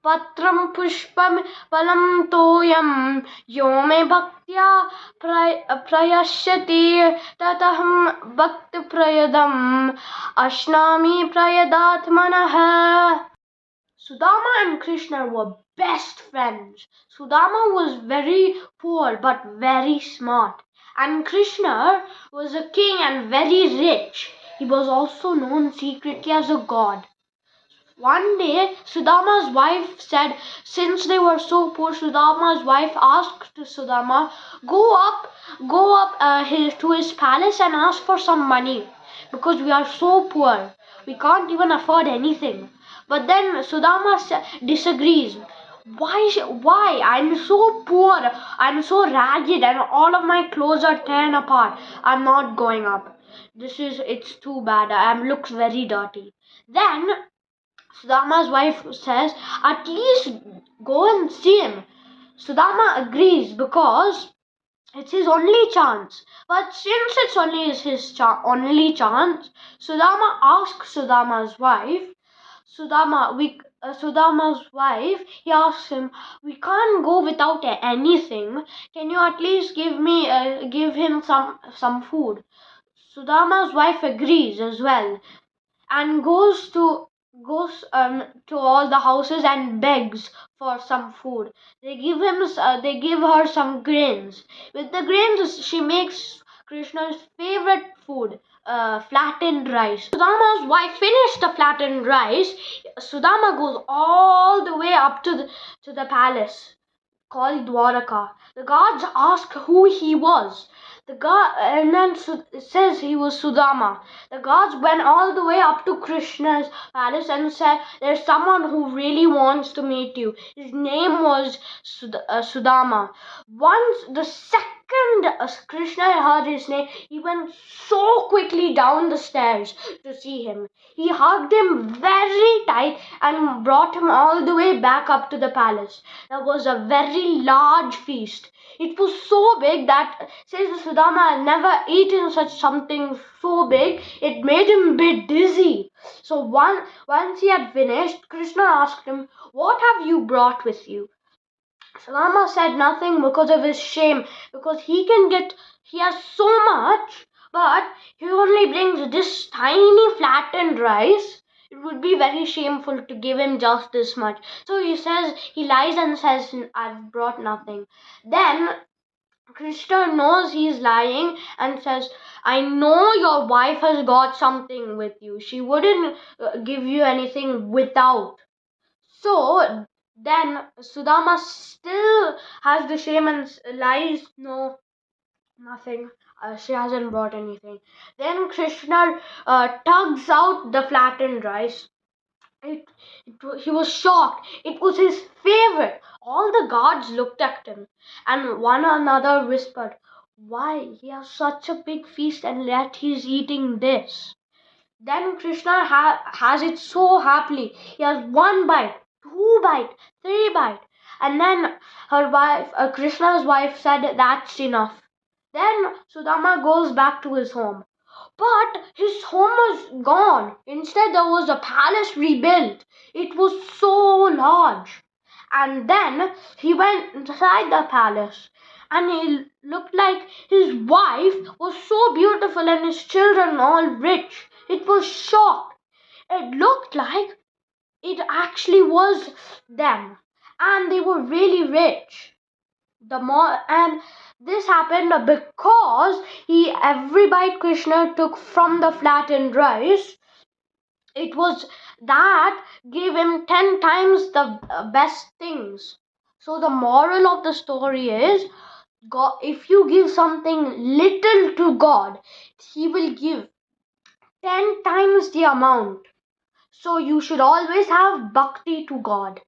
Patram pushpam palam toyam yo me bhaktya prayashyati tataham bhakti prayadam ashnami prayadatmanah. Sudama and Krishna were best friends. Sudama was very poor but very smart, and Krishna was a king and very rich. He was also known secretly as a god. One day, Sudama's wife said, since they were so poor, Sudama's wife asked Sudama, go up to his palace and ask for some money because we are so poor. We can't even afford anything. But then Sudama disagrees. Why? I'm so poor. I'm so ragged and all of my clothes are torn apart. I'm not going up. It's too bad. Looks very dirty. Then Sudama's wife says, at least go and see him. Sudama agrees because it's his only chance. But since it's only his only chance, Sudama asks Sudama's wife, he asks him, we can't go without anything. Can you at least give him some food? Sudama's wife agrees as well and goes to all the houses and begs for some food. They give her some grains. With the grains, she makes Krishna's favorite food, flattened rice. Sudama's wife finished the flattened rice. Sudama goes all the way up to the palace called Dwaraka. The guards ask who he was. And then it says he was Sudama. The guards went all the way up to Krishna's palace and said, there's someone who really wants to meet you. His name was Sudama. Once the second Krishna heard his name, he went so quickly down the stairs to see him. He hugged him very tight and brought him all the way back up to the palace. There was a very large feast. It was so big that, says Sudama, had never eaten such something so big. It made him a bit dizzy. So once he had finished, Krishna asked him, what have you brought with you? Sudama said nothing because of his shame, because he has so much, but he only brings this tiny flattened rice. It would be very shameful to give him just this much. So he lies and says, I've brought nothing. Then Krishna knows he's lying and says, I know your wife has got something with you. She wouldn't give you anything without. So then Sudama still has the shame and lies, no, nothing. She hasn't brought anything. Then Krishna tugs out the flattened rice. He was shocked. It was his favorite. All the guards looked at him, and one another whispered, why, he has such a big feast and yet he's eating this. Then Krishna has it so happily. He has one bite, two bite, three bite, and then Krishna's wife said that's enough. Then Sudama goes back to his home. But his home was gone. Instead, there was a palace rebuilt. It was so large. And then he went inside the palace and he looked like his wife was so beautiful and his children all rich. It was shocked. It looked like it actually was them. And they were really rich. And this happened because every bite Krishna took from the flattened rice, it was that gave him 10 times the best things. So the moral of the story is, God, if you give something little to God, He will give 10 times the amount. So you should always have bhakti to God.